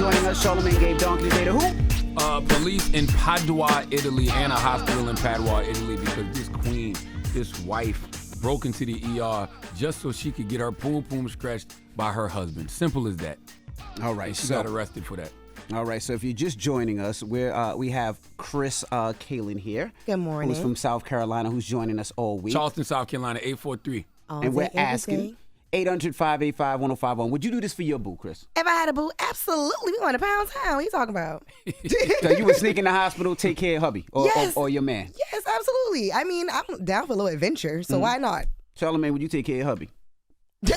joining us. Charlamagne gave Donkey today to who? Police in Padua, Italy, and a hospital in Padua, Italy, because this queen, this wife, broke into the ER just so she could get her poom scratched by her husband. Simple as that. All right, and she got arrested for that. All right, so if you're just joining us, we have Chris Kalin here. Good morning. Who's from South Carolina, who's joining us all week. Charleston, South Carolina, 843. And we're asking 800-585-1051. Would you do this for your boo, Chris? If I had a boo, absolutely. We going to Pound Town. What are you talking about? So you would sneak in the hospital, take care of hubby or your man? Yes, absolutely. I mean, I'm down for a little adventure, so why not? Charlamagne, would you take care of hubby? To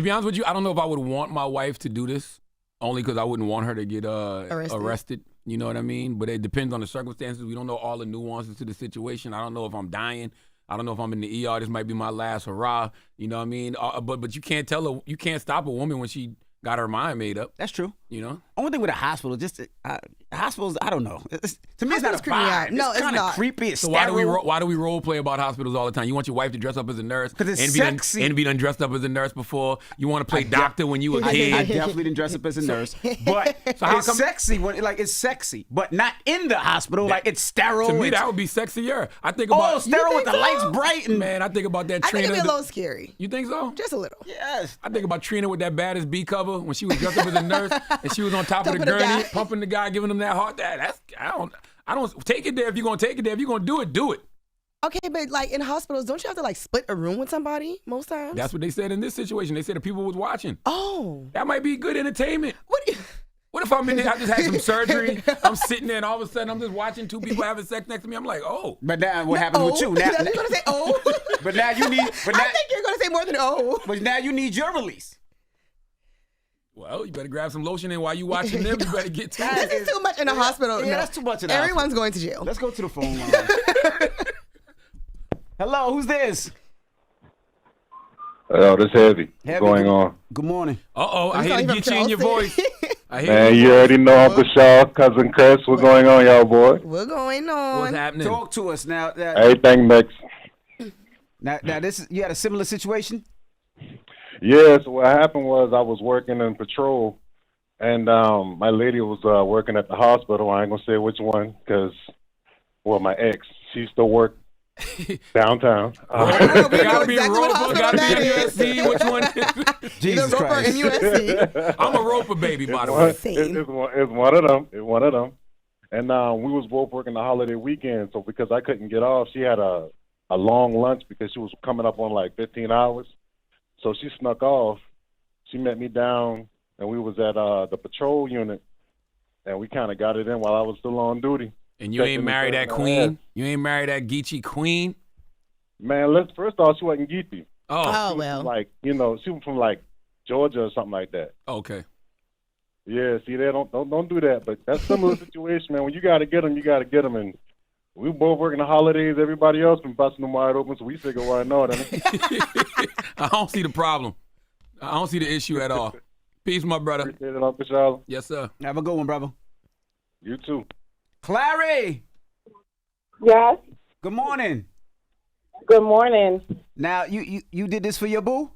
be honest with you, I don't know if I would want my wife to do this, only because I wouldn't want her to get arrested. You know what I mean? But it depends on the circumstances. We don't know all the nuances to the situation. I don't know if I'm dying. I don't know if I'm in the ER. This might be my last hurrah. You know what I mean? But you can't tell her, you can't stop a woman when she got her mind made up. That's true. You know? Only thing with a hospital, hospitals, I don't know. To me, it's not a vibe. No, it's kind of not. creepy. It's so why do we role play about hospitals all the time? You want your wife to dress up as a nurse because it's sexy. And be done dressed up as a nurse before. You want to play doctor when you were a kid. I definitely didn't dress up as a nurse, but it's sexy. It's sexy, but not in the hospital. Like it's sterile. To me, that would be sexier. I think about sterile with the lights bright. And man, I think about that. I think it'd be a little scary. You think so? Just a little. Yes. I think about Trina with that baddest B cover when she was dressed up as a nurse and she was on top of the gurney, pumping the guy, giving him that heart. I don't take it there if you're gonna take it there. If you're gonna do it, do it. Okay, but like in hospitals, don't you have to like split a room with somebody most times? That's what they said in this situation. They said the people was watching. Oh. That might be good entertainment. What if I'm in there, I just had some surgery, I'm sitting there and all of a sudden I'm just watching two people having sex next to me. I'm like, oh. But now what happens with you? Now, you're going to say oh? But now you need. I think you're going to say more than oh. But now you need your release. Well, you better grab some lotion and while you watching them, you better get to it. This is too much in the hospital. Yeah, that's too much in the Everyone's going to jail. Let's go to the phone line. Hello, who's this? Oh, this Heavy. What's going on? Good morning. I hear the Geechee in your voice. Man, you already know Uncle Shaw, Cousin Chris. What's going on, y'all, boy? What's going on? What's happening? Talk to us now. Everything mixed. Now, you had a similar situation? Yeah, so what happened was I was working in patrol, and my lady was working at the hospital. I ain't going to say which one because, my ex, she still worked downtown. Gotta be Roper, gotta be USC. Which one? Jesus Christ. And USC. I'm a Roper baby, by the way. It's one of them. It's one of them. And we was both working the holiday weekend, so because I couldn't get off, she had a long lunch because she was coming up on like 15 hours. So she snuck off. She met me down, and we was at the patrol unit, and we kind of got it in while I was still on duty. And you ain't married that queen? You ain't married that Geechee queen? Man, first off, she wasn't Geechee. Oh, well. She was from like Georgia or something like that. Okay. Yeah, see, they don't do that. But that's similar situation, man. When you got to get them, you got to get them. And we were both working the holidays. Everybody else been busting them wide open, so we figure, why not? I don't see the problem. I don't see the issue at all. Peace, my brother. Appreciate it, Uncle Charlotte. Yes, sir. Have a good one, brother. You too. Clary. Yes. Good morning. Good morning. Now, you did this for your boo?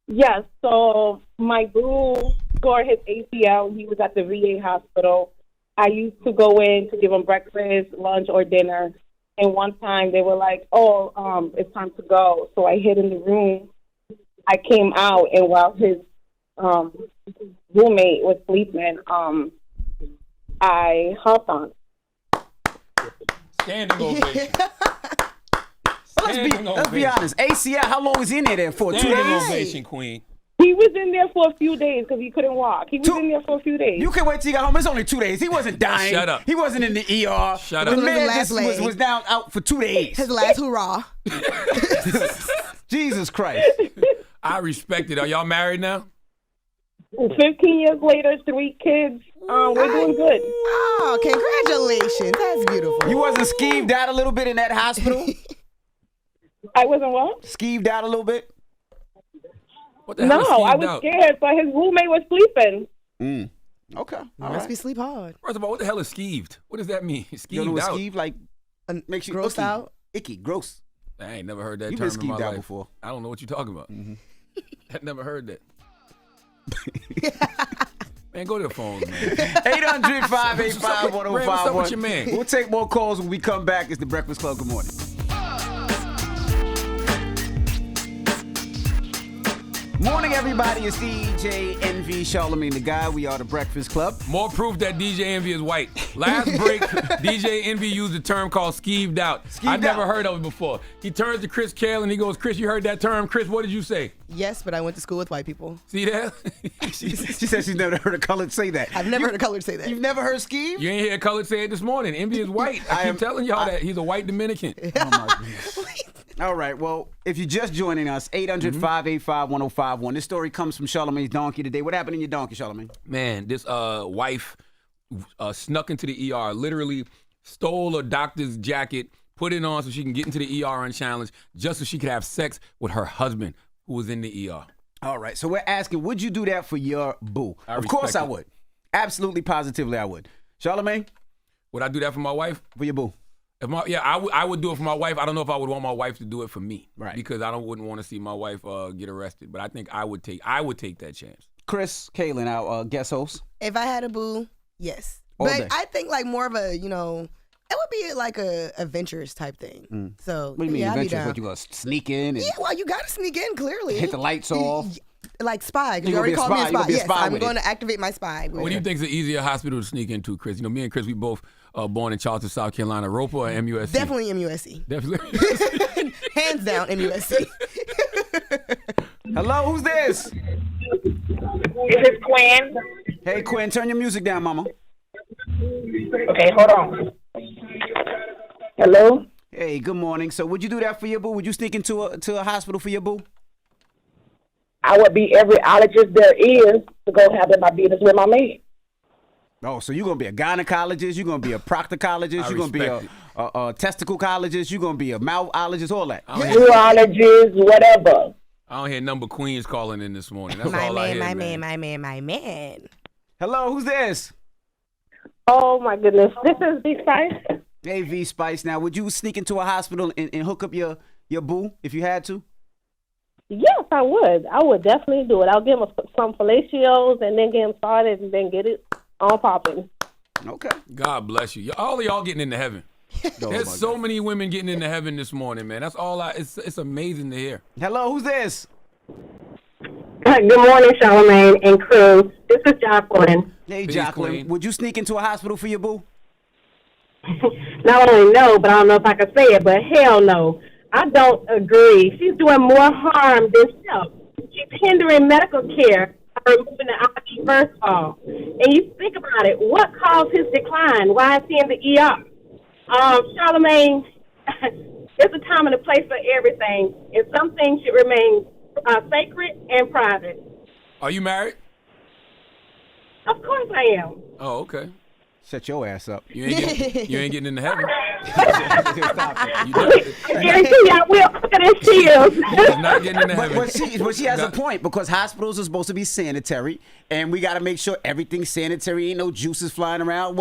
Yes. So my boo tore his ACL. He was at the VA hospital. I used to go in to give him breakfast, lunch, or dinner. And one time they were like, it's time to go. So I hid in the room. I came out, and while his roommate was sleeping, I hopped on. Standing ovation. Let's be honest. ACL, how long was he in there for? 2 days? Standing ovation, queen. He was in there for a few days because he couldn't walk. He was in there for a few days. You can wait till you got home. It's only 2 days. He wasn't dying. Shut up. He wasn't in the ER. Shut the up. The man just was down out for 2 days. His last hurrah. Jesus Christ. I respect it. Are y'all married now? 15 years later, 3 kids. We're doing good. Oh, congratulations. That's beautiful. You wasn't skeeved out a little bit in that hospital? I wasn't what? Skeeved out a little bit? What the hell is I was out? scared, but his roommate was sleeping. Okay. Must be sleep hard. First of all, what the hell is skeeved? What does that mean? Skeeved you know what out? Skeeved like makes you gross out? Icky, gross. I ain't never heard that You've term been in my skeeved out life. before. I don't know what you're talking about. I've never heard that. Man, go to the phone, man. 800-585-1051. What's up with your man? We'll take more calls when we come back. It's the Breakfast Club. Good morning. Morning, everybody. It's DJ Envy, Charlamagne the Guy. We are the Breakfast Club. More proof that DJ Envy is white. Last break, DJ Envy used a term called skeeved out. I've never heard of it before. He turns to Chris Kale and he goes, Chris, you heard that term? Chris, what did you say? Yes, but I went to school with white people. See that? She said she's never heard a colored say that. I've never heard a colored say that. You've never heard skeeve? You ain't hear a colored say it this morning. Envy is white. I keep telling y'all that. He's a white Dominican. Oh, my goodness. All right, well, if you're just joining us, 800-585-1051. This story comes from Charlamagne's donkey today. What happened in your donkey, Charlamagne? Man, this wife snuck into the ER, literally stole a doctor's jacket, put it on so she can get into the ER unchallenged, just so she could have sex with her husband who was in the ER. All right, so we're asking, would you do that for your boo? Of course I would. Absolutely, positively I would. Charlamagne? Would I do that for my wife? For your boo? I would do it for my wife. I don't know if I would want my wife to do it for me, right? Because wouldn't want to see my wife get arrested. But I think I would take that chance. Chris Kalin, our guest host. If I had a boo, yes. All but day. I think like more of a, it would be like a adventurous type thing. So what do you mean yeah, adventurous? What, you gonna sneak in? And well, you gotta sneak in clearly. Hit the lights off. Like spy, because you gonna already be a called me a spy. You gonna spy. be a Yes, spy I'm with going it. to activate my spy. What do you think is an easier hospital to sneak into, Chris? Me and Chris, we both born in Charleston, South Carolina. Roper or MUSC? Definitely MUSC. Definitely. Hands down MUSC. Hello, who's this? This is Quinn. Hey, Quinn, turn your music down, mama. Okay, hold on. Hello? Hey, good morning. So would you do that for your boo? Would you sneak into a hospital for your boo? I would be every ologist there is to go have my business with my man. Oh, so you're going to be a gynecologist, you're going to be a proctologist, you're going to be a testicologist, you're going to be a mouthologist, all that. Urologist, whatever. I don't hear number queens calling in this morning. That's My all I hear, my man. Hello, who's this? Oh, my goodness. This is Big Spice. Hey, V Spice. Now, would you sneak into a hospital and hook up your boo if you had to? Yes, I would. I would definitely do it. I'll give him some fellatios and then get him started and then get it on popping. Okay. God bless you. All of y'all getting into heaven. There's so many women getting into heaven this morning, man. That's all it's amazing to hear. Hello, who's this? Good morning, Charlamagne and crew. This is Jacqueline. Hey, Peace, Jacqueline. Queen. Would you sneak into a hospital for your boo? Not only no, but I don't know if I can say it, but hell no. I don't agree. She's doing more harm than help. She's hindering medical care by removing the IV first of all. And you think about it, what caused his decline? Why is he in the ER? Charlamagne, there's a time and a place for everything, and some things should remain sacred and private. Are you married? Of course I am. Oh, okay. Shut your ass up. You ain't getting into heaven. Stop it. You don't. I guarantee you I will quicker than she is. You're not getting into heaven. But she has a point, because hospitals are supposed to be sanitary, and we got to make sure everything's sanitary. Ain't no juices flying around.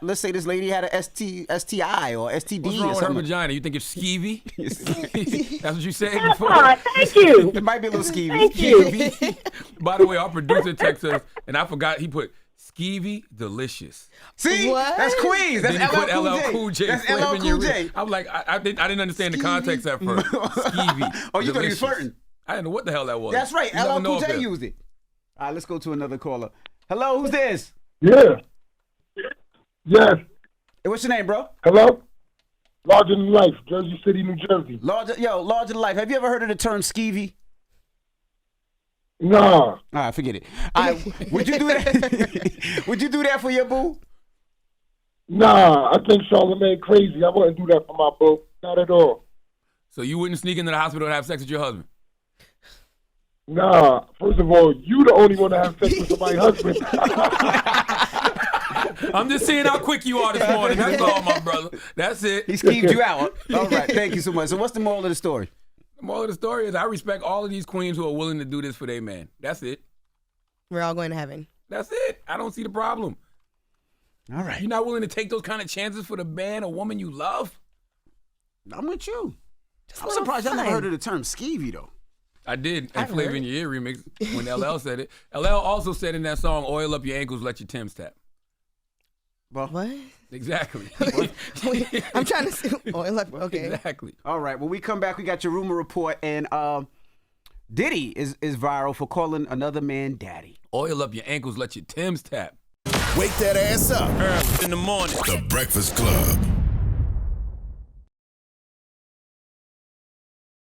Let's say this lady had a STI or STD. What's wrong or with her something. vagina? You think it's skeevy? That's what you said before? Thank you. It might be a little skeevy. Thank you. Skeevy. By the way, our producer texted us, and I forgot he put skeevy delicious. See? What? That's Queens. That's Then he put LL LL Cool J. That's flipping LL your Cool J. wrist. I'm like, I didn't understand the context at first. Skeevy. Oh, you thought he was delicious. flirting? I didn't know what the hell that was. That's right. You never LL know Cool if J that- used it. All right, let's go to another caller. Hello, who's this? Yeah. Yes. Hey, what's your name, bro? Hello? Larger than life, Jersey City, New Jersey. Larger than life. Have you ever heard of the term skeevy? Nah. All right, forget it. All right, would you do that? Would you do that for your boo? Nah, I think Charlamagne crazy. I wouldn't do that for my boo. Not at all. So you wouldn't sneak into the hospital and have sex with your husband? Nah. First of all, you the only one to have sex with my husband. I'm just seeing how quick you are this morning. That's all, my brother. That's it. He skeeved you out. All right, thank you so much. So what's the moral of the story? The moral of the story is I respect all of these queens who are willing to do this for their man. That's it. We're all going to heaven. That's it. I don't see the problem. All right. You're not willing to take those kind of chances for the man or woman you love? I'm with you. I'm a little surprised y'all never fun. heard of the term skeevy, though. I did. And Flavor in Your Ear remix when LL said it. LL also said in that song, "Oil up your ankles, let your Timbs tap." Well, What? Exactly. Wait, I'm trying to see. Okay. Exactly. all right. When we come back, we got your rumor report, and Diddy is viral for calling another man daddy. Oil up your ankles, let your Timbs tap. Wake that ass up. Early in the morning. The Breakfast Club.